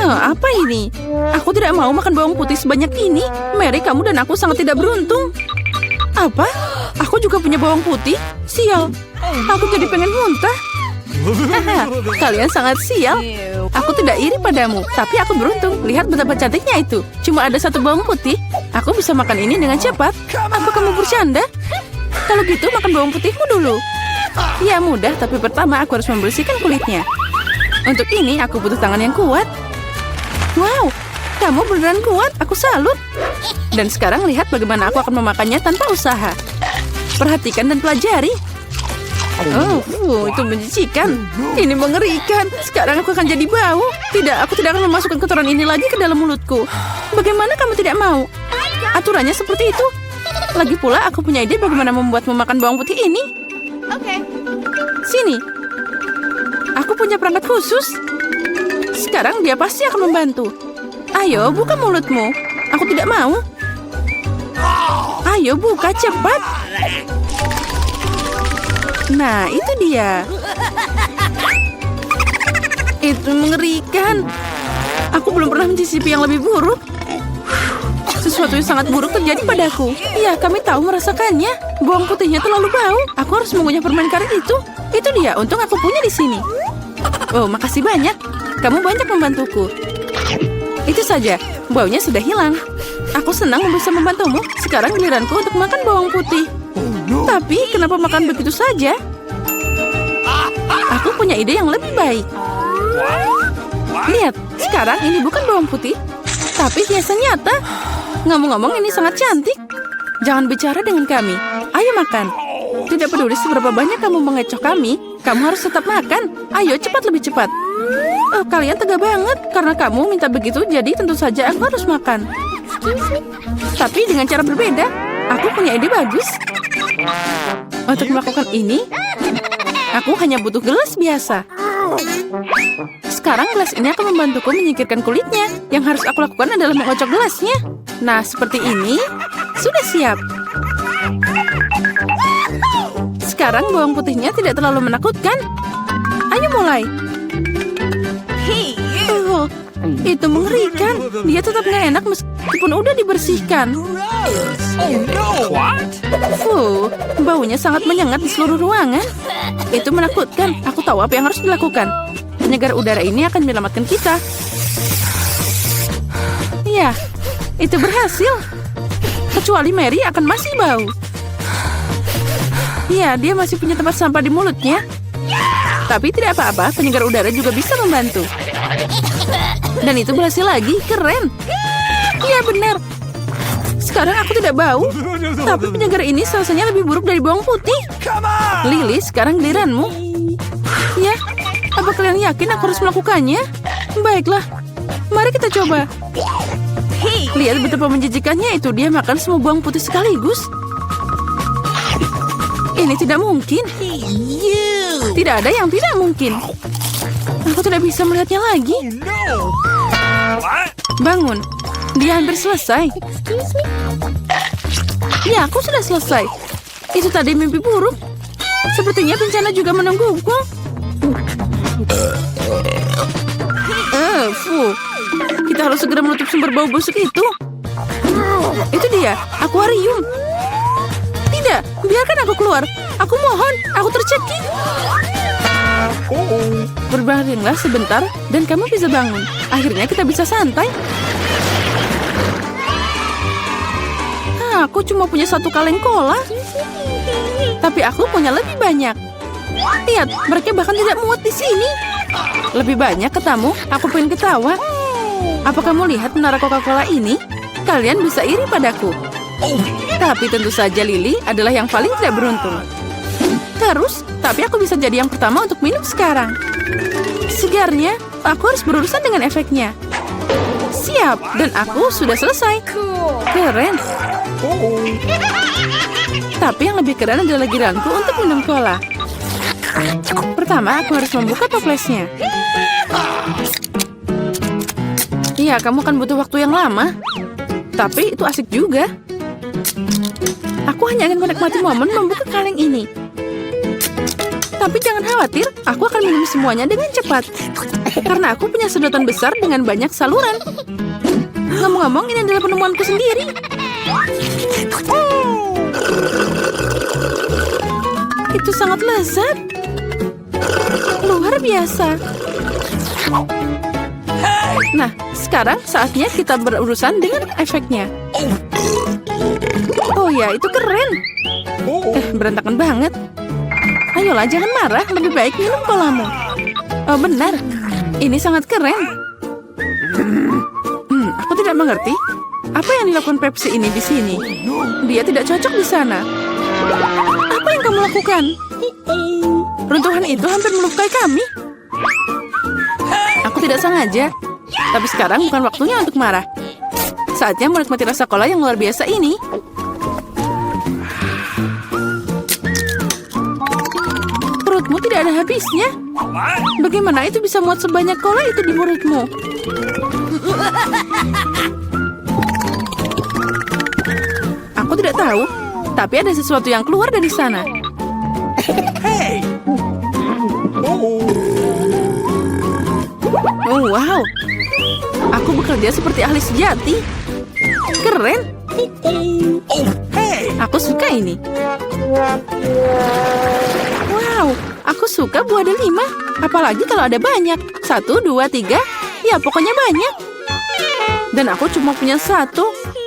Apa ini? Aku tidak mau makan bawang putih sebanyak ini. Mary, kamu dan aku sangat tidak beruntung. Apa? Aku juga punya bawang putih? Sial. Aku jadi pengen muntah. Kalian sangat sial. Aku tidak iri padamu, tapi aku beruntung. Lihat betapa cantiknya itu. Cuma ada satu bawang putih. Aku bisa makan ini dengan cepat. Apa kamu bercanda? Kalau gitu, makan bawang putihmu dulu. Ya, mudah, tapi pertama aku harus membersihkan kulitnya. Untuk ini, aku butuh tangan yang kuat. Wow, kamu beneran kuat. Aku salut. Dan sekarang lihat bagaimana aku akan memakannya tanpa usaha. Perhatikan dan pelajari. Itu menjijikan. Ini mengerikan. Sekarang aku akan jadi bau. Tidak, aku tidak akan memasukkan kotoran ini lagi ke dalam mulutku. Bagaimana kamu tidak mau? Aturannya seperti itu. Lagi pula, aku punya ide bagaimana membuatmu makan bawang putih ini. Oke. Sini. Aku punya perangkat khusus. Sekarang dia pasti akan membantu. Ayo, buka mulutmu. Aku tidak mau. Ayo, buka cepat. Nah, itu dia. Itu mengerikan. Aku belum pernah mencicipi yang lebih buruk. Sesuatu yang sangat buruk terjadi padaku. Ya, kami tahu merasakannya. Bawang putihnya terlalu bau. Aku harus mengunyah permen karet itu. Itu dia, untung aku punya di sini. Oh, makasih banyak. Kamu banyak membantuku. Itu saja, baunya sudah hilang. Aku senang bisa membantumu. Sekarang giliranku untuk makan bawang putih. Tapi, kenapa makan begitu saja? Aku punya ide yang lebih baik. Lihat, sekarang ini bukan bawang putih, tapi hiasan nyata. Ngomong-ngomong, ini sangat cantik. Jangan bicara dengan kami. Ayo makan. Tidak peduli seberapa banyak kamu mengecoh kami, kamu harus tetap makan. Ayo, cepat, lebih cepat. Oh, kalian tega banget. Karena kamu minta begitu, jadi tentu saja aku harus makan. Tapi dengan cara berbeda. Aku punya ide bagus. Untuk melakukan ini, aku hanya butuh gelas biasa. Sekarang gelas ini akan membantuku menyingkirkan kulitnya. Yang harus aku lakukan adalah mengocok gelasnya. Nah, seperti ini. Sudah siap. Sekarang bawang putihnya tidak terlalu menakutkan. Ayo mulai. Itu mengerikan. Dia tetap nggak enak meskipun udah dibersihkan. Baunya sangat menyengat di seluruh ruangan. Itu menakutkan. Aku tahu apa yang harus dilakukan. Penyegar udara ini akan menyelamatkan kita. Ya, itu berhasil. Kecuali Mary akan masih bau. Ya, dia masih punya tempat sampah di mulutnya. Tapi tidak apa-apa, penyegar udara juga bisa membantu. Dan itu berhasil lagi, keren. Ya, benar. Sekarang aku tidak bau. Tapi penyegar ini rasanya lebih buruk dari bawang putih. Lily, sekarang giliranmu. Ya, apa kalian yakin aku harus melakukannya? Baiklah, mari kita coba. Lihat betapa menjijikannya itu. Dia makan semua bawang putih sekaligus. Ini tidak mungkin. Tidak ada yang tidak mungkin. Aku tidak bisa melihatnya lagi. Bangun. Dia hampir selesai. Ya, aku sudah selesai. Itu tadi mimpi buruk. Sepertinya bencana juga menungguku. Kita harus segera menutup sumber bau busuk itu. Itu dia, akuarium. Tidak, biarkan aku keluar. Aku mohon, aku tercekik. Berbaringlah sebentar dan kamu bisa bangun. Akhirnya kita bisa santai. Aku cuma punya satu kaleng cola. Tapi aku punya lebih banyak. Lihat, mereka bahkan tidak muat di sini. Lebih banyak ketamu, aku pengen ketawa. Apa kamu lihat menara Coca-Cola ini? Kalian bisa iri padaku. Tapi tentu saja Lily adalah yang paling tidak beruntung. Terus, tapi aku bisa jadi yang pertama untuk minum sekarang. Segarnya, aku harus berurusan dengan efeknya. Siap, dan aku sudah selesai. Keren. Tapi yang lebih keren adalah giliranku untuk minum cola. Pertama, aku harus membuka toplesnya. Iya, kamu akan butuh waktu yang lama. Tapi itu asik juga. Aku hanya ingin menikmati momen membuka kaleng ini. Tapi jangan khawatir, aku akan minum semuanya dengan cepat. Karena aku punya sedotan besar dengan banyak saluran. Ngomong-ngomong, ini adalah penemuanku sendiri. Itu sangat lezat. Luar biasa. Nah, sekarang saatnya kita berurusan dengan efeknya. Oh ya, itu keren. Berantakan banget. Ayolah, jangan marah. Lebih baik minum kolamu. Oh, benar. Ini sangat keren. Aku tidak mengerti. Apa yang dilakukan Pepsi ini di sini? Dia tidak cocok di sana. Apa yang kamu lakukan? Runtuhan itu hampir melukai kami. Aku tidak sengaja. Tapi sekarang bukan waktunya untuk marah. Saatnya menikmati rasa cola yang luar biasa ini. Perutmu tidak ada habisnya. Bagaimana itu bisa muat sebanyak cola itu di mulutmu? Aku tidak tahu, tapi ada sesuatu yang keluar dari sana. Oh, wow. Aku bekerja seperti ahli sejati. Keren. Aku suka ini. Wow, aku suka buah delima. Apalagi kalau ada banyak. 1, 2, 3. Ya, pokoknya banyak. Dan aku cuma punya 1.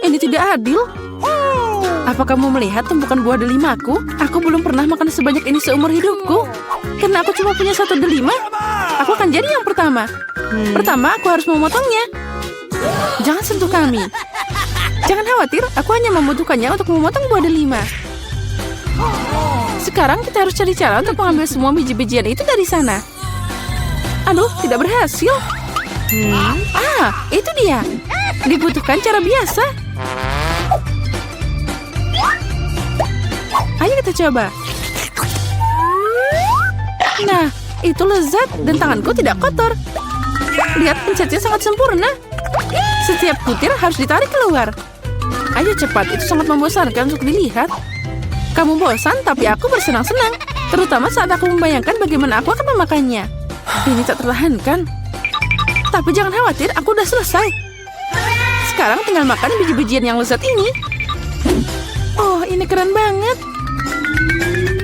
Ini tidak adil. Apa kamu melihat tumpukan buah delimaku? Aku belum pernah makan sebanyak ini seumur hidupku. Karena aku cuma punya 1 delima, aku akan jadi yang pertama. Pertama, aku harus memotongnya. Jangan sentuh kami. Jangan khawatir, aku hanya membutuhkannya untuk memotong buah delima. Sekarang kita harus cari cara untuk mengambil semua biji-bijian itu dari sana. Aduh, tidak berhasil. Itu dia. Dibutuhkan cara biasa. Ayo kita coba. Nah, itu lezat dan tanganku tidak kotor. Lihat, pencetnya sangat sempurna. Setiap butir harus ditarik keluar. Ayo cepat, itu sangat membosankan untuk dilihat. Kamu bosan, tapi aku bersenang-senang. Terutama saat aku membayangkan bagaimana aku akan memakannya. Ini tak tertahankan. Tapi jangan khawatir, aku udah selesai. Sekarang tinggal makan biji-bijian yang lezat ini. Oh, ini keren banget.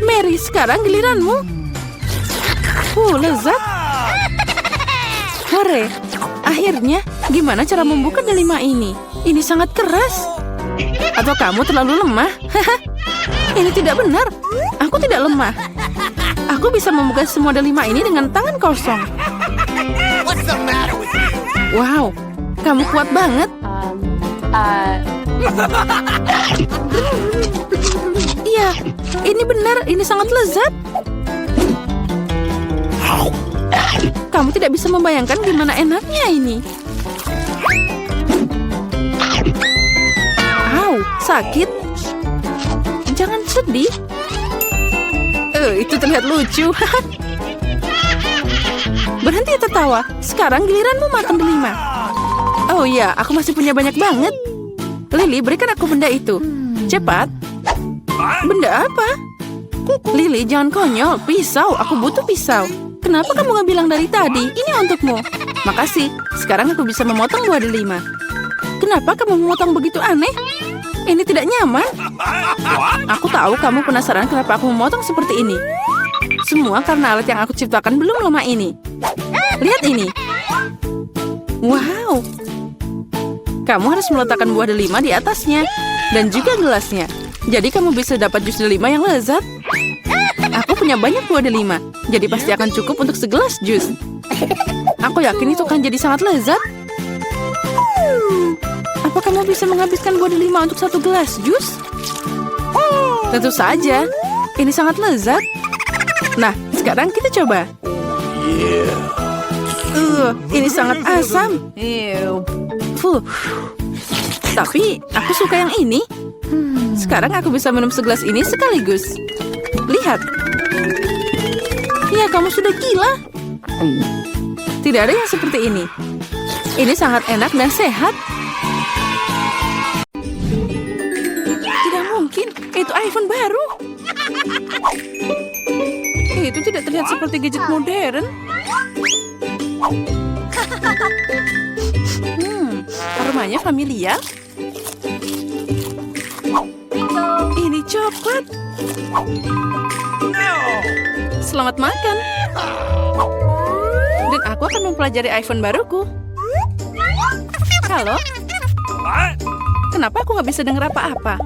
Mary, sekarang giliranmu. Lezat. Hore. Akhirnya, gimana cara membuka delima ini? Ini sangat keras. Atau kamu terlalu lemah? Ini tidak benar. Aku tidak lemah. Aku bisa membuka semua delima ini dengan tangan kosong. Wow, kamu kuat banget. Iya, ini benar. Ini sangat lezat. Kamu tidak bisa membayangkan gimana enaknya ini. Sakit. Jangan sedih. Itu terlihat lucu. Berhenti tertawa. Sekarang giliranmu makan delima. Oh iya, aku masih punya banyak banget. Lily, berikan aku benda itu. Cepat. Benda apa? Lily, jangan konyol. Pisau, aku butuh pisau. Kenapa kamu nggak bilang dari tadi? Ini untukmu. Makasih. Sekarang aku bisa memotong buah delima. Kenapa kamu memotong begitu aneh? Ini tidak nyaman. Aku tahu kamu penasaran kenapa aku memotong seperti ini. Semua karena alat yang aku ciptakan belum lama ini. Lihat ini. Wow. Kamu harus meletakkan buah delima di atasnya. Dan juga gelasnya. Jadi kamu bisa dapat jus delima yang lezat. Aku punya banyak buah delima. Jadi pasti akan cukup untuk segelas jus. Aku yakin itu akan jadi sangat lezat. Apa kamu bisa menghabiskan buah delima untuk 1 gelas jus? Tentu saja. Ini sangat lezat. Nah, sekarang kita coba. Ini sangat asam. Tapi aku suka yang ini. Sekarang aku bisa minum segelas ini sekaligus. Lihat. Ya, kamu sudah gila. Tidak ada yang seperti ini. Ini sangat enak dan sehat. Tidak mungkin. Itu iPhone baru. Itu tidak terlihat seperti gadget modern. Aromanya familiar. Ini coklat. Selamat makan. Dan aku akan mempelajari iPhone baruku. Halo? Kenapa aku nggak bisa dengar apa-apa?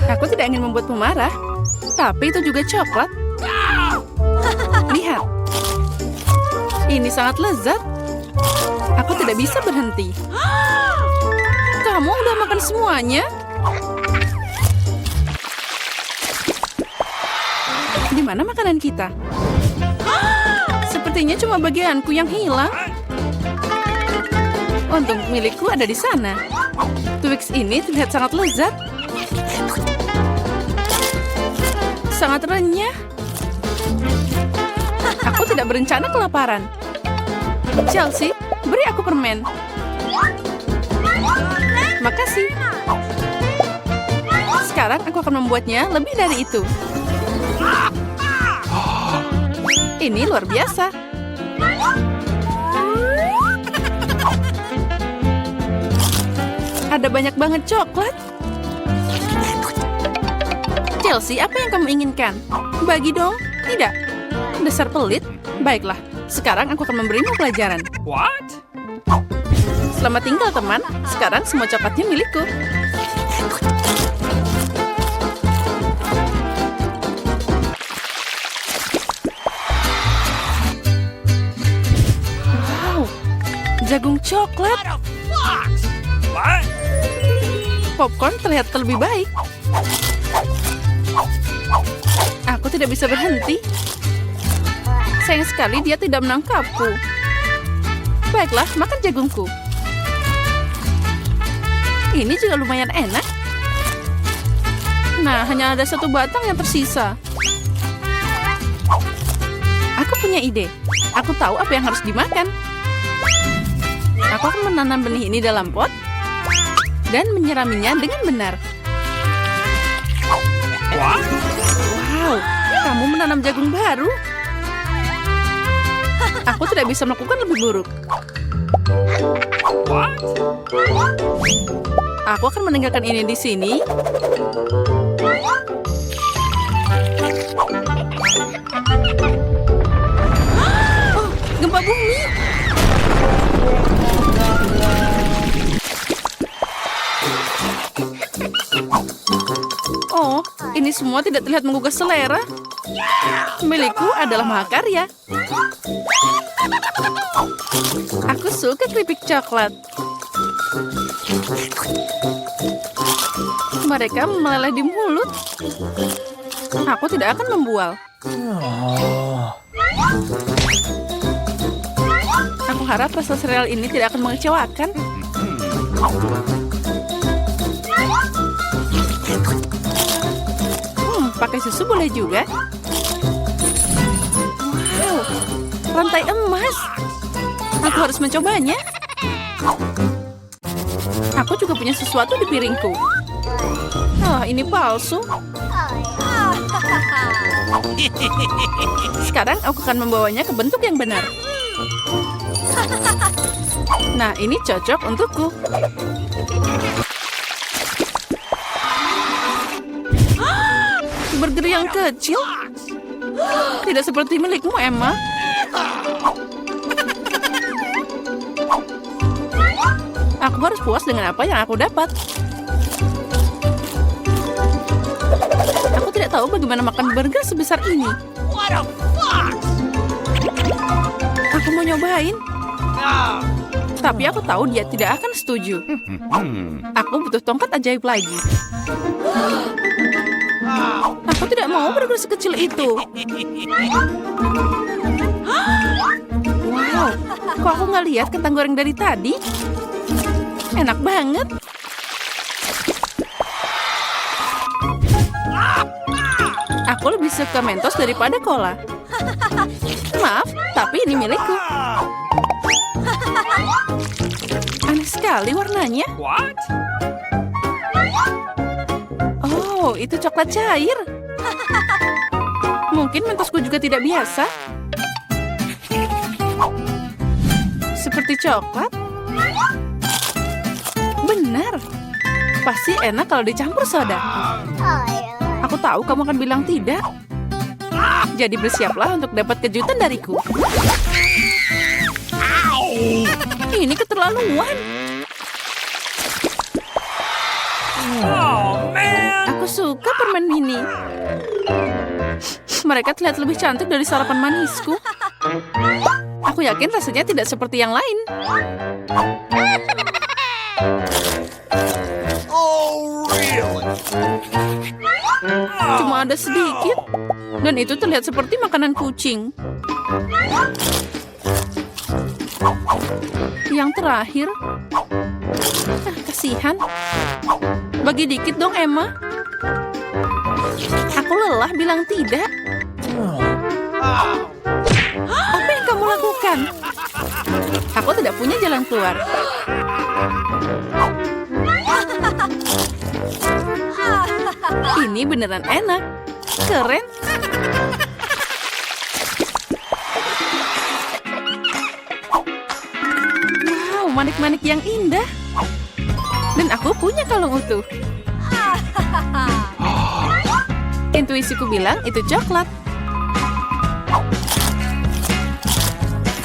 Aku tidak ingin membuatmu marah. Tapi itu juga coklat. Lihat. Ini sangat lezat. Aku tidak bisa berhenti. Kamu udah makan semuanya? Di mana makanan kita? Sepertinya cuma bagianku yang hilang. Untung milikku ada di sana. Twix ini terlihat sangat lezat. Sangat renyah. Aku tidak berencana kelaparan. Chelsea, beri aku permen. Makasih. Sekarang aku akan membuatnya lebih dari itu. Ini luar biasa. Ada banyak banget coklat. Chelsea, apa yang kamu inginkan? Bagi dong. Tidak. Dasar pelit. Baiklah. Sekarang aku akan memberimu pelajaran. What? Selamat tinggal, teman. Sekarang semua coklatnya milikku. Wow. Jagung coklat. What? Popcorn terlihat lebih baik. Aku tidak bisa berhenti. Sayang sekali dia tidak menangkapku. Baiklah, makan jagungku. Ini juga lumayan enak. Nah, hanya ada satu batang yang tersisa. Aku punya ide. Aku tahu apa yang harus dimakan. Aku akan menanam benih ini dalam pot dan menyiraminya dengan benar. Wow, kamu menanam jagung baru. Aku tidak bisa melakukan lebih buruk. Aku akan meninggalkan ini di sini. Oh, gempa bumi. Oh, ini semua tidak terlihat menggugah selera. Milikku adalah mahakarya. Aku suka keripik coklat. Mereka meleleh di mulut. Aku tidak akan membual. Aku harap rasa sereal ini tidak akan mengecewakan. Pakai susu boleh juga. Wow, rantai emas. Aku harus mencobanya. Aku juga punya sesuatu di piringku. Oh, ini palsu. Sekarang aku akan membawanya ke bentuk yang benar. Nah, ini cocok untukku. Burger yang kecil? Tidak seperti milikmu, Emma. Aku harus puas dengan apa yang aku dapat. Aku tidak tahu bagaimana makan burger sebesar ini. Aku mau nyobain. Tapi aku tahu dia tidak akan setuju. Aku butuh tongkat ajaib lagi. Aku tidak mau burger sekecil itu. Wow, kok aku nggak lihat kentang goreng dari tadi? Enak banget. Aku lebih suka Mentos daripada cola. Maaf, tapi ini milikku. Aneh sekali warnanya. What? Oh, itu coklat cair. Mungkin mentosku juga tidak biasa. Seperti coklat. Benar. Pasti enak kalau dicampur soda. Aku tahu kamu akan bilang tidak. Jadi bersiaplah untuk dapat kejutan dariku. Ini keterlaluan. Oh, man. Aku suka permen mini. Mereka terlihat lebih cantik dari sarapan manisku. Aku yakin rasanya tidak seperti yang lain. Oh, really? Cuma ada sedikit. Dan itu terlihat seperti makanan kucing. Yang terakhir. Kasihan. Bagi dikit dong, Emma. Aku lelah bilang tidak. Apa yang kamu lakukan? Aku tidak punya jalan keluar. Ini beneran enak. Keren. Wow, manik-manik yang indah. Dan aku punya kalung utuh. Intuisiku bilang itu coklat.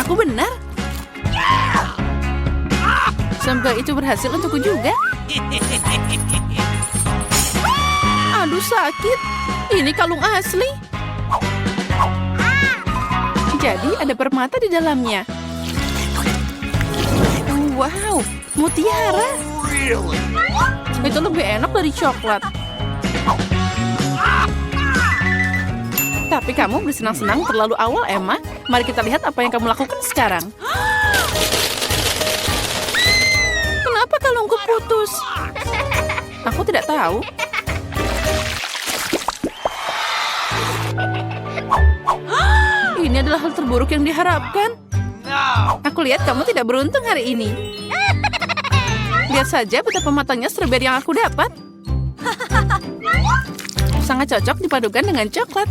Aku benar. Semoga itu berhasil untukku juga. Aduh, sakit. Ini kalung asli. Jadi ada permata di dalamnya. Wow, mutiara. Really? Itu lebih enak dari coklat. Tapi kamu bersenang-senang terlalu awal, Emma. Mari kita lihat apa yang kamu lakukan sekarang. Kenapa kalungku putus? Aku tidak tahu. Ini adalah hal terburuk yang diharapkan. No. Aku lihat kamu tidak beruntung hari ini. Lihat saja betapa matangnya strawberry yang aku dapat. Sangat cocok dipadukan dengan coklat.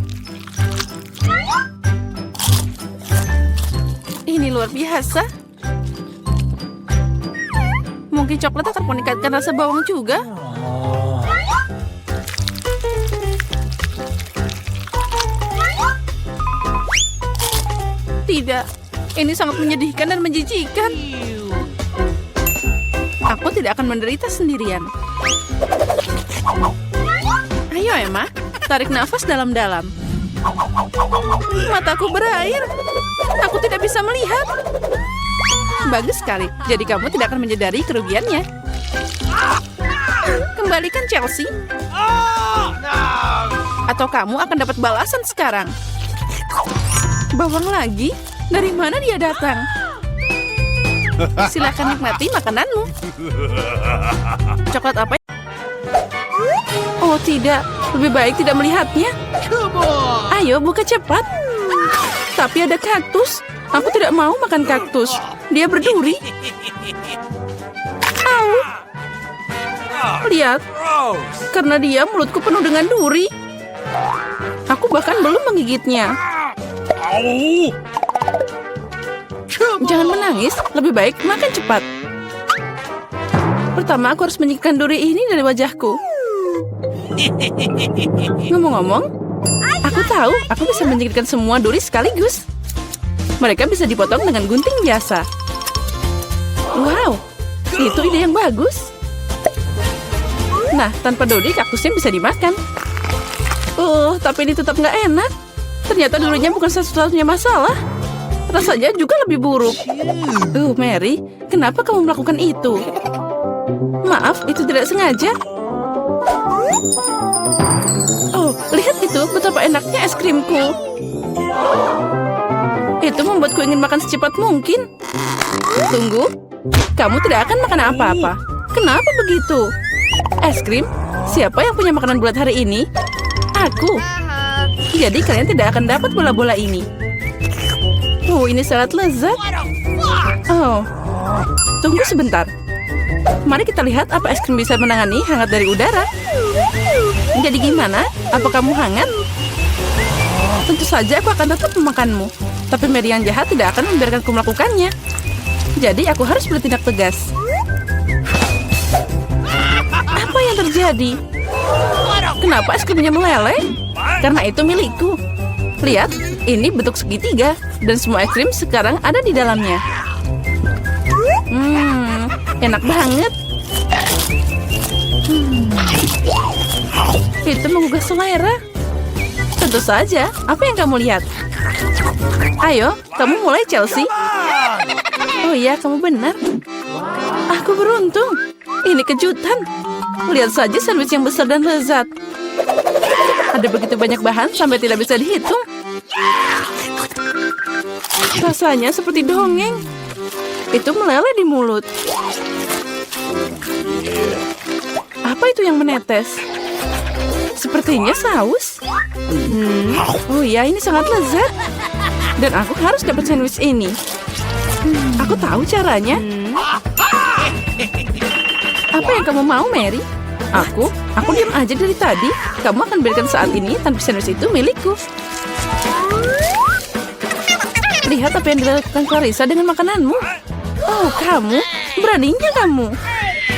Ini luar biasa. Mungkin coklat akan meningkatkan rasa bawang juga. Tidak, ini sangat menyedihkan dan menjijikkan. Aku tidak akan menderita sendirian. Ayo, Emma, tarik nafas dalam-dalam. Mataku berair. Aku tidak bisa melihat. Bagus sekali. Jadi kamu tidak akan menyadari kerugiannya. Kembalikan Chelsea. Oh, no. Atau kamu akan dapat balasan sekarang. Bawang lagi? Dari mana dia datang? Silakan nikmati makananmu. Coklat apa? Oh tidak, lebih baik tidak melihatnya. Ayo buka cepat. Tapi ada kaktus. Aku tidak mau makan kaktus. Dia berduri. Au. Lihat, Gross. karena dia mulutku penuh dengan duri. Aku bahkan belum menggigitnya. Oh. Jangan menangis, lebih baik makan cepat. Pertama, aku harus menyingkirkan duri ini dari wajahku. Ngomong-ngomong, aku tahu aku bisa menyingkirkan semua duri sekaligus. Mereka bisa dipotong dengan gunting biasa. Wow, itu ide yang bagus. Nah, tanpa duri kaktusnya bisa dimakan. Tapi ini tetap nggak enak. Ternyata durinya bukan satu-satunya masalah. Rasanya juga lebih buruk. Mary, kenapa kamu melakukan itu? Maaf, itu tidak sengaja. Oh, lihat itu, betapa enaknya es krimku. Itu membuatku ingin makan secepat mungkin. Tunggu, kamu tidak akan makan apa-apa. Kenapa begitu? Es krim? Siapa yang punya makanan bulat hari ini? Aku. Jadi kalian tidak akan dapat bola-bola ini. Ini sangat lezat. Oh, tunggu sebentar. Mari kita lihat apa es krim bisa menangani hangat dari udara. Jadi gimana? Apa kamu hangat? Tentu saja aku akan tetap memakanmu. Tapi Mary yang jahat tidak akan membiarkanku melakukannya. Jadi aku harus bertindak tegas. Apa yang terjadi? Kenapa es krimnya meleleh? Karena itu milikku. Lihat, ini bentuk segitiga. Dan semua es krim sekarang ada di dalamnya. Enak banget. Itu menggugah selera. Tentu saja. Apa yang kamu lihat? Ayo, kamu mulai, Chelsea. Oh iya, kamu benar. Aku beruntung. Ini kejutan. Lihat saja sandwich yang besar dan lezat. Ada begitu banyak bahan sampai tidak bisa dihitung. Rasanya seperti dongeng. Itu meleleh di mulut. Apa itu yang menetes? Sepertinya saus. Oh iya, ini sangat lezat. Dan aku harus dapat sandwich ini. Aku tahu caranya. Apa yang kamu mau, Mary? Aku diam aja dari tadi. Kamu akan berikan saat ini tanpa sandwich itu milikku. Lihat apa yang dilakukan Clarissa dengan makananmu. Oh, kamu? Beraninya kamu?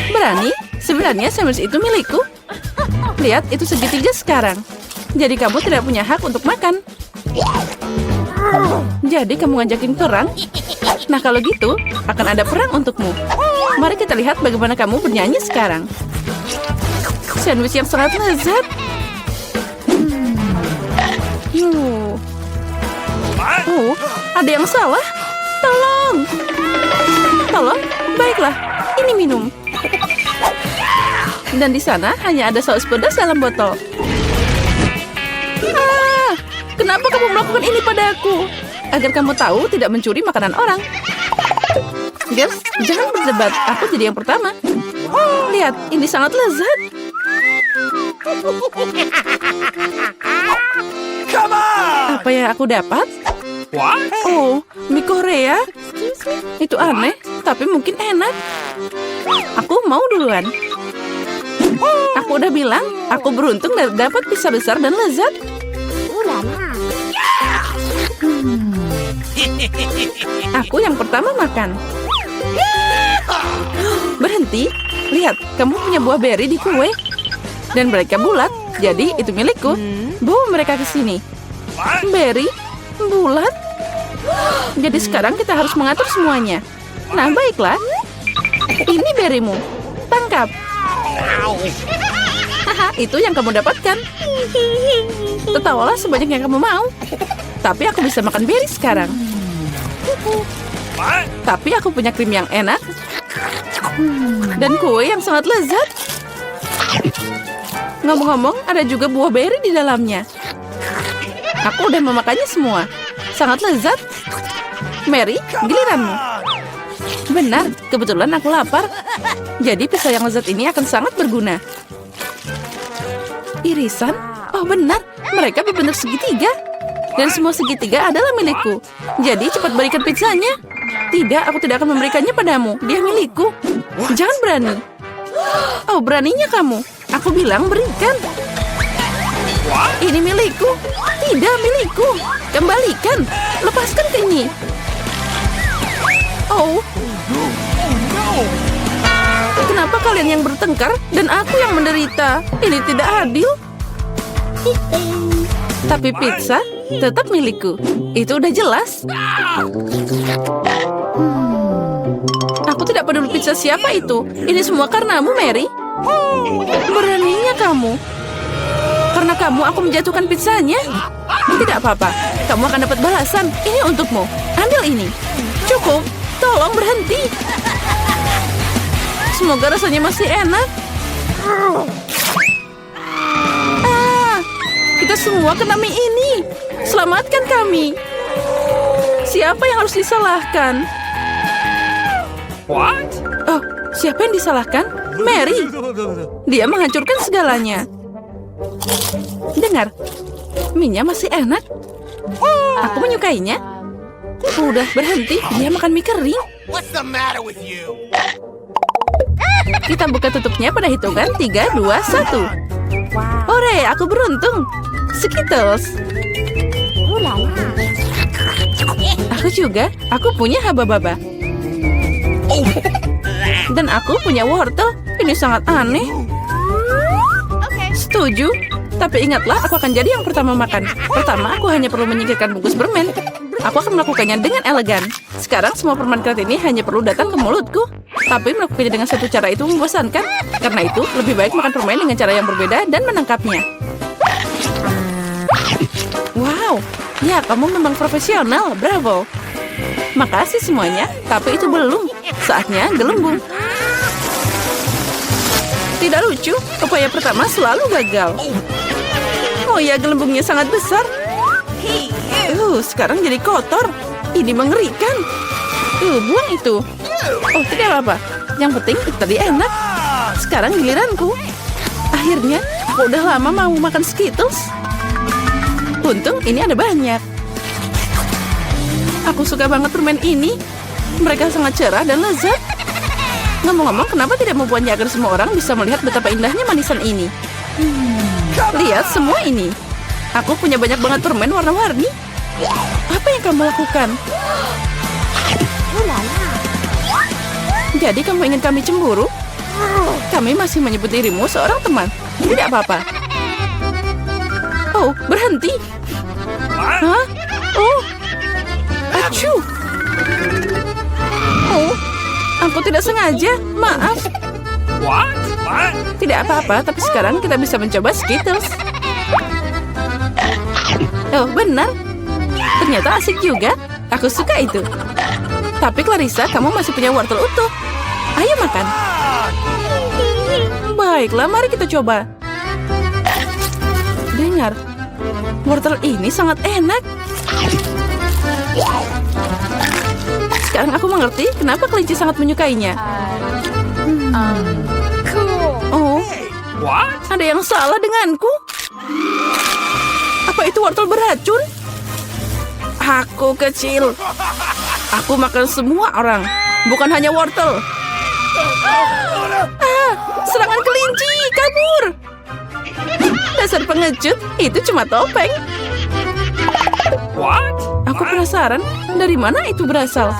Berani? Sebenarnya sandwich itu milikku. Lihat, itu segitiga sekarang. Jadi kamu tidak punya hak untuk makan. Jadi kamu ngajakin perang? Nah kalau gitu, akan ada perang untukmu. Mari kita lihat bagaimana kamu bernyanyi sekarang. Sandwich yang sangat lezat. Oh, ada yang salah. Tolong. Tolong, baiklah. Ini minum. Dan di sana hanya ada saus pedas dalam botol. Kenapa kamu melakukan ini padaku? Agar kamu tahu tidak mencuri makanan orang. Girls, jangan berdebat. Aku jadi yang pertama. Lihat, ini sangat lezat. Apa yang aku dapat? Oh, mie Korea. Itu aneh, tapi mungkin enak. Aku mau duluan. Aku udah bilang, aku beruntung dapat pizza besar dan lezat. Aku yang pertama makan. Berhenti. Lihat, kamu punya buah beri di kue. Dan mereka bulat, jadi itu milikku. Bawa mereka ke sini. Beri? Bulat? Jadi sekarang kita harus mengatur semuanya. Nah, baiklah. Ini berimu. Tangkap. Haha, itu yang kamu dapatkan. Tertawalah sebanyak yang kamu mau. Tapi aku bisa makan beri sekarang. Tapi aku punya krim yang enak. Dan kue yang sangat lezat. Ngomong-ngomong, ada juga buah beri di dalamnya. Aku udah memakannya semua. Sangat lezat. Mary, giliranmu. Benar, kebetulan aku lapar. Jadi pizza yang lezat ini akan sangat berguna. Irisan? Oh benar, mereka berbentuk segitiga. Dan semua segitiga adalah milikku. Jadi cepat berikan pizzanya. Tidak, aku tidak akan memberikannya padamu. Dia milikku. Jangan berani. Oh, beraninya kamu. Aku bilang berikan. Ini milikku. Tidak milikku. Kembalikan. Lepaskan ke ini. Oh. Kenapa kalian yang bertengkar dan aku yang menderita? Ini tidak adil. Tapi pizza tetap milikku. Itu udah jelas. Aku tidak peduli pizza siapa itu. Ini semua karenamu, Mary. Beraninya kamu. Karena kamu aku menjatuhkan pizzanya. Tidak apa-apa. Kamu akan dapat balasan. Ini untukmu. Ambil ini. Cukup. Tolong berhenti. Semoga rasanya masih enak. Kita semua kena mie ini. Selamatkan kami. Siapa yang harus disalahkan? What? Oh, siapa yang disalahkan? Mary. Dia menghancurkan segalanya. Dengar, mie-nya masih enak. Aku menyukainya. Udah berhenti, dia makan mie kering. What's the matter with you? Kita buka tutupnya pada hitungan 3, 2, 1. Hore, aku beruntung. Skittles. Aku juga. Aku punya haba-baba. Dan aku punya wortel. Ini sangat aneh. Setuju. Tapi ingatlah, aku akan jadi yang pertama makan. Pertama, aku hanya perlu menyingkirkan bungkus permen. Aku akan melakukannya dengan elegan. Sekarang semua permen karet ini hanya perlu datang ke mulutku. Tapi melakukannya dengan satu cara itu membosankan. Karena itu, lebih baik makan permen dengan cara yang berbeda dan menangkapnya. Wow, ya kamu memang profesional, bravo. Makasih semuanya, tapi itu belum. Saatnya gelembung. Tidak lucu, upaya pertama selalu gagal. Oh ya, gelembungnya sangat besar. Sekarang jadi kotor. Ini mengerikan. Buang itu. Oh, tidak apa-apa. Yang penting tadi enak. Sekarang giliranku. Akhirnya, aku udah lama mau makan Skittles. Untung ini ada banyak. Aku suka banget permen ini. Mereka sangat cerah dan lezat. Ngomong-ngomong, kenapa tidak membuatnya agar semua orang bisa melihat betapa indahnya manisan ini? Lihat semua ini. Aku punya banyak banget permen warna-warni. Apa yang kamu lakukan? Jadi kamu ingin kami cemburu? Kami masih menyebut dirimu seorang teman. Tidak apa-apa. Oh, berhenti. Hah? Oh. Acuh. Oh, aku tidak sengaja. Maaf. Tidak apa-apa, tapi sekarang kita bisa mencoba Skittles. Oh, benar. Ternyata asik juga. Aku suka itu. Tapi Clarissa, kamu masih punya wortel utuh. Ayo makan. Baiklah, mari kita coba. Dengar, wortel ini sangat enak. Sekarang aku mengerti kenapa kelinci sangat menyukainya. Oh, ada yang salah denganku. Apa itu wortel beracun? Aku kecil. Aku makan semua orang, bukan hanya wortel. Serangan kelinci, kabur. Dasar pengecut, itu cuma topeng. Aku penasaran, dari mana itu berasal?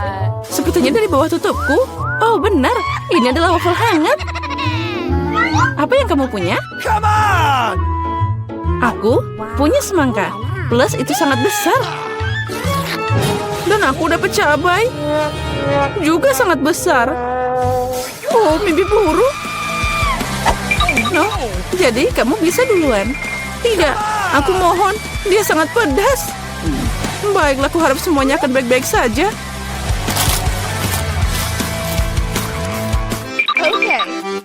Sepertinya dari bawah tutupku. Oh benar, ini adalah waffle hangat. Apa yang kamu punya? Aku punya semangka. Plus itu sangat besar. Dan aku dapat cabai. Juga sangat besar. Oh, mimpi buruk. No, jadi kamu bisa duluan. Tidak, aku mohon. Dia sangat pedas. Baiklah, aku harap semuanya akan baik-baik saja.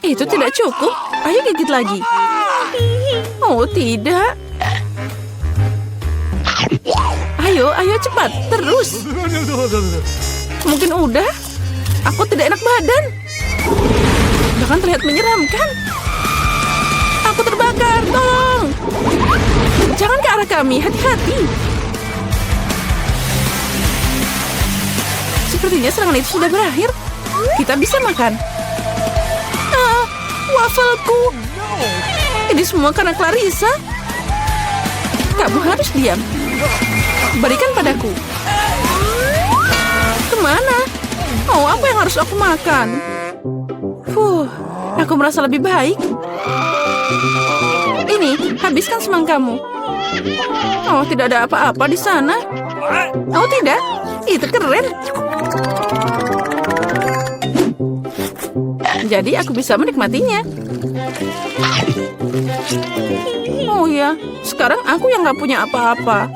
Itu tidak cukup. Ayo gigit lagi. Oh, tidak. Ayo, ayo cepat. Terus. Mungkin udah. Aku tidak enak badan. Bahkan terlihat menyeramkan. Aku terbakar. Tolong. Jangan ke arah kami. Hati-hati. Sepertinya serangan itu sudah berakhir. Kita bisa makan. Wafelku. Ini semua karena Clarissa. Kamu harus diam. Berikan padaku. Kemana? Oh, apa yang harus aku makan? Aku merasa lebih baik. Ini, habiskan semangkamu. Oh, tidak ada apa-apa di sana. Oh, tidak. Itu keren. Jadi aku bisa menikmatinya. Oh ya, sekarang aku yang nggak punya apa-apa.